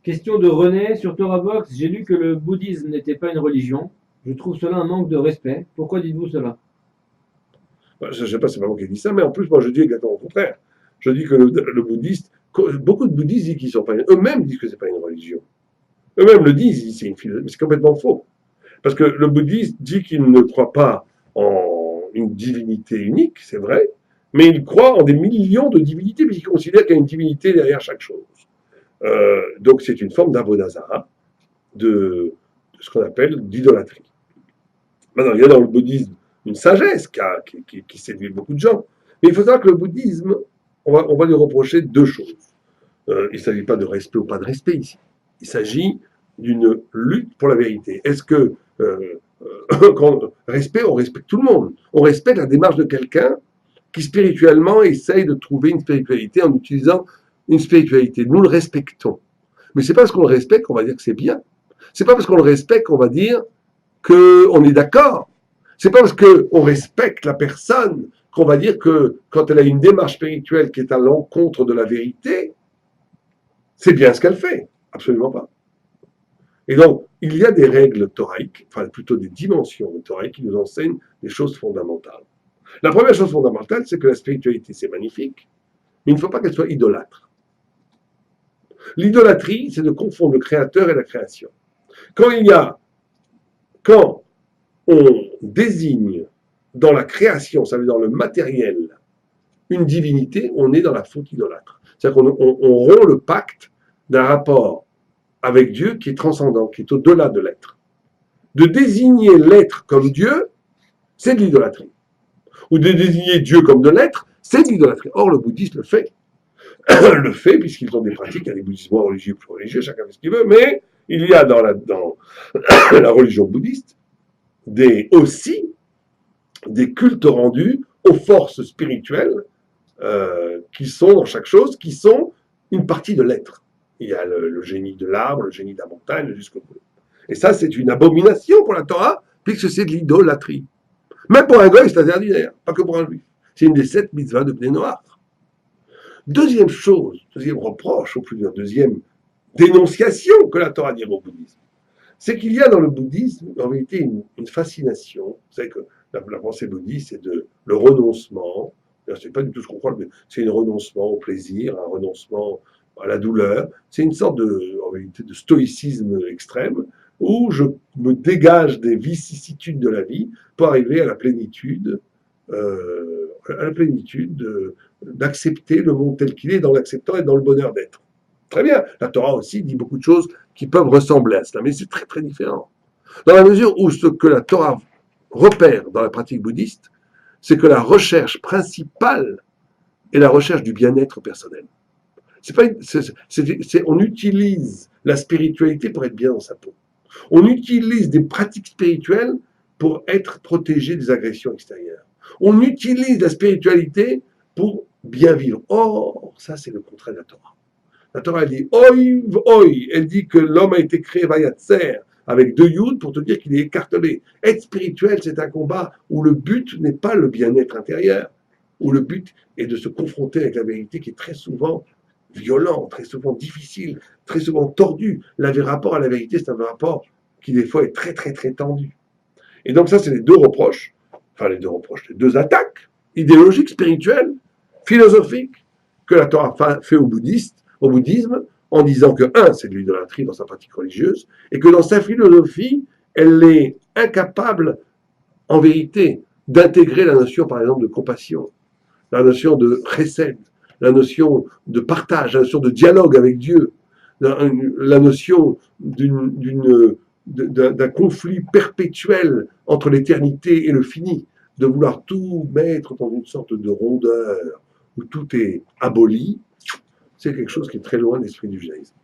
Question de René sur TorahBox. J'ai lu que le bouddhisme n'était pas une religion. Je trouve cela un manque de respect. Pourquoi dites-vous cela? Je ne sais pas, c'est pas moi qui ai dit ça, mais en plus, moi, je dis exactement au contraire. Je dis que le bouddhiste, beaucoup de bouddhistes disent qu'ils sont pas, eux-mêmes disent que c'est pas une religion. Eux-mêmes le disent, ils disent c'est une philosophie, mais c'est complètement faux. Parce que le bouddhiste dit qu'il ne croit pas en une divinité unique, c'est vrai, mais il croit en des millions de divinités, puisqu'il considère qu'il y a une divinité derrière chaque chose. Donc c'est une forme d'avodazara, de ce qu'on appelle d'idolâtrie. Maintenant, il y a dans le bouddhisme une sagesse qui séduit beaucoup de gens. Mais il faut savoir que le bouddhisme, on va lui reprocher deux choses. Il ne s'agit pas de respect ou pas de respect ici. Il s'agit d'une lutte pour la vérité. Est-ce que, quand respect, on respecte tout le monde. On respecte la démarche de quelqu'un qui spirituellement essaye de trouver une spiritualité en utilisant une spiritualité. Nous le respectons. Mais c'est pas parce qu'on le respecte qu'on va dire que c'est bien. C'est pas parce qu'on le respecte qu'on va dire qu'on est d'accord. C'est pas parce qu'on respecte la personne qu'on va dire que quand elle a une démarche spirituelle qui est à l'encontre de la vérité, c'est bien ce qu'elle fait. Absolument pas. Et donc, il y a des règles thoraïques, enfin plutôt des dimensions thoraïques qui nous enseignent des choses fondamentales. La première chose fondamentale, c'est que la spiritualité, c'est magnifique, mais il ne faut pas qu'elle soit idolâtre. L'idolâtrie, c'est de confondre le créateur et la création. Quand il y a, quand on désigne dans la création, ça veut dire dans le matériel, une divinité, on est dans la faute idolâtre. C'est-à-dire qu'on rompt le pacte d'un rapport avec Dieu qui est transcendant, qui est au-delà de l'être. De désigner l'être comme Dieu, c'est de l'idolâtrie. Ou de désigner Dieu comme de l'être, c'est de l'idolâtrie. Or, le bouddhisme le fait. Le fait, puisqu'ils ont des pratiques, il y a des bouddhismes religieux, plus religieux, chacun fait ce qu'il veut, mais il y a dans la religion bouddhiste aussi des cultes rendus aux forces spirituelles qui sont dans chaque chose, qui sont une partie de l'être. Il y a le génie de l'arbre, le génie de la montagne, jusqu'au bout. Et ça, c'est une abomination pour la Torah, puisque c'est de l'idolâtrie. Même pour un goy, c'est interdit d'ailleurs, pas que pour un juif. C'est une des 7 mitzvahs de Bnei Noach. Deuxième chose, deuxième reproche, ou plus dire deuxième dénonciation que la Torah dit au bouddhisme, c'est qu'il y a dans le bouddhisme, en vérité, une fascination. Vous savez que la pensée bouddhiste, c'est le renoncement. C'est pas du tout ce qu'on croit, mais c'est un renoncement au plaisir, un renoncement à la douleur. C'est une sorte en vérité, de stoïcisme extrême où je me dégage des vicissitudes de la vie pour arriver à la plénitude, d'accepter le monde tel qu'il est, dans l'acceptant et dans le bonheur d'être. Très bien. La Torah aussi dit beaucoup de choses qui peuvent ressembler à cela, mais c'est très très différent. Dans la mesure où ce que la Torah repère dans la pratique bouddhiste, c'est que la recherche principale est la recherche du bien-être personnel. On utilise la spiritualité pour être bien dans sa peau. On utilise des pratiques spirituelles pour être protégé des agressions extérieures. On utilise la spiritualité pour bien vivre. Or, ça c'est le contraire de la Torah. La Torah elle dit oi, oi. Elle dit que l'homme a été créé vayatser avec deux yud pour te dire qu'il est écartelé. Être spirituel, c'est un combat où le but n'est pas le bien-être intérieur, où le but est de se confronter avec la vérité qui est très souvent violent, très souvent difficile, très souvent tordu. Le rapport à la vérité, c'est un rapport qui des fois est très très très tendu. Et donc ça, c'est les deux reproches, les deux attaques idéologiques, spirituelles, philosophiques que la Torah fait aux bouddhistes, au bouddhisme, en disant que, un, c'est de l'idolâtrie dans sa pratique religieuse, et que dans sa philosophie, elle est incapable, en vérité, d'intégrer la notion, par exemple, de compassion, la notion de chesed, la notion de partage, la notion de dialogue avec Dieu, la notion d'un conflit perpétuel entre l'éternité et le fini, de vouloir tout mettre dans une sorte de rondeur où tout est aboli, c'est quelque chose qui est très loin de l'esprit du judaïsme.